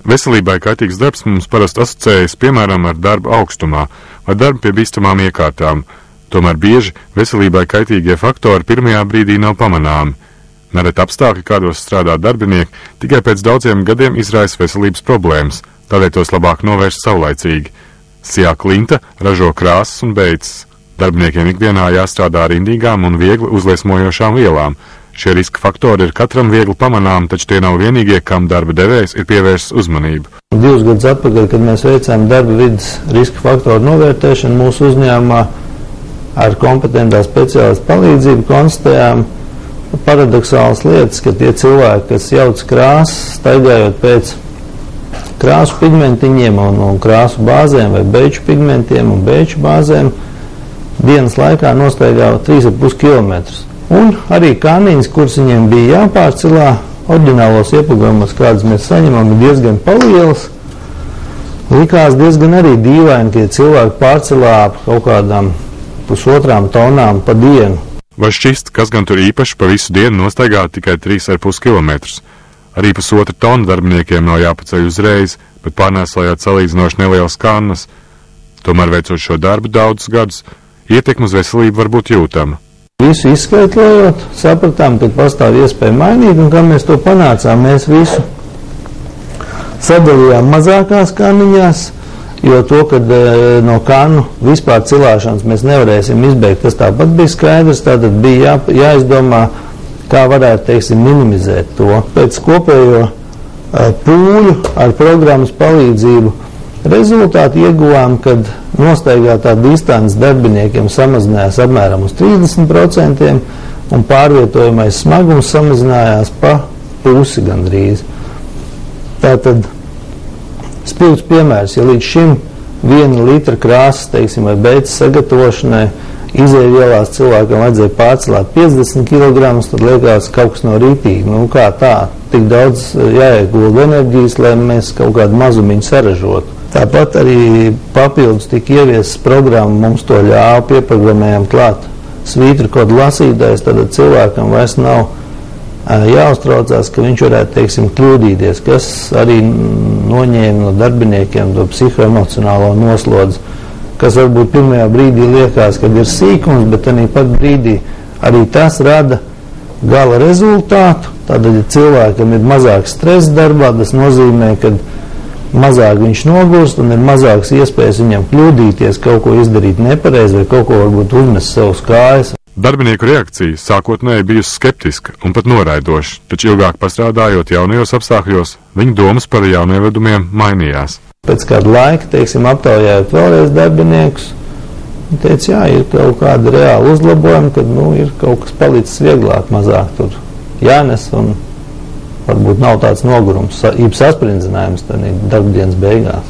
Veselībai kaitīgs darbs mums parasti asociējas piemēram ar darbu augstumā vai darbu pie bīstamām iekārtām, tomēr bieži veselībai kaitīgie faktori pirmajā brīdī nav pamanāmi. Nereti apstākļi, kādos strādā darbinieki, tikai pēc daudziem gadiem izraisa veselības problēmas, tādēļ tos labāk novērst saulaicīgi. Sijā klinta ražo krāsas un beidzas. Darbiniekiem ikdienā jāstrādā ar indīgām un viegli uzliesmojošām vielām. Šie riska faktori ir katram viegli pamanām, taču tie nav vienīgie, kam darba devējs ir pievērsis uzmanību. 2 gadus atpakaļ, kad mēs veicām darba vidas riska faktoru novērtēšanu mūsu uzņēmumā, ar kompetentā speciālistu palīdzību konstatējām paradoxālas lietas, ka tie cilvēki, kas jauc krāsas, staigājot pēc krāsu pigmentiņiem un krāsu bāzēm vai beiču pigmentiem un beiču bāzēm, dienas laikā nostaigāja 3,5 km. Un arī kāniņas, kuras viņiem bija jāpārcelā, oriģinālos iepakojumus, kādas mēs saņemam, ir diezgan palielas. Likās diezgan arī dīvaini, ka cilvēki pārcelā kaut kādām 1,5 tonām pa dienu. Vai šķist, kas gan tur īpaši pa visu dienu nostaigā tikai 3,5 km? Arī 1,5 tonu darbiniekiem nav jāpaceļ uzreiz, bet pārnēsājot salīdzinoši nelielas kannas. Tomēr veicot šo darbu daudzus gadus, ietekme uz veselību var būt jūtama. Visu izskaitlojot, sapratām, ka pastāv iespēja mainīt, un kā mēs to panācām, mēs visu sadalījām mazākās kanniņās, jo to, kad no kannu vispār cilāšanas mēs nevarēsim izbeigt, tas tāpat bija skaidrs, tātad bija jāizdomā, kā varētu, teiksim, minimizēt to. Pēc kopējo pūļu ar programmas palīdzību rezultāti ieguvām, kad nostaigātā distance darbiniekiem samazinājās apmēram uz 30% un pārvietojamais smagums samazinājās pa pusi gandrīz. Tātad spilgts piemērs, ja līdz šim 1 litra krāsas, teiksim, vai beidzas sagatavošanai izēvielās cilvēkam vajadzēja pārcelāt 50 kg, tad liekas kaut kas no rītīgi. Nu kā tā, tik daudz jāiegulda enerģijas, lai mēs kaut kādu mazumiņu saražotu. Tāpat arī papildus tika ieviesas programma, mums to ļāva, pieprogrammējām klāt svītru kodu lasītājs, tad cilvēkam vairs nav jāuztraucās, ka viņš varētu, teiksim, kļūdīties, kas arī noņēma no darbiniekiem to psihoemocionālo noslodzi, kas varbūt pirmajā brīdī liekas, kad ir sīkums, bet arī pat brīdī arī tas rada gala rezultātu. Tātad, ja cilvēkam ir mazāks stress darbā, tas nozīmē, ka mazāk viņš nogurst un ir mazāks iespējas viņam kļūdīties, kaut ko izdarīt nepareizi vai kaut ko varbūt uzmest sev uz kājas. Darbinieku reakcija sākotnēji bijusi skeptiska un pat noraidoša, taču ilgāk pastrādājot jaunajos apstākļos, viņu domas par jaunievedumiem mainījās. Pēc kāda laika, teiksim, aptaujājot vēlreiz darbiniekus, teica, jā, ir kaut kāda reāla uzlabojuma, kad, ir kaut kas palicis vieglāk, mazāk tur jānes un varbūt nav tāds nogurums, īpaši saspringzinājums darbdienas beigās.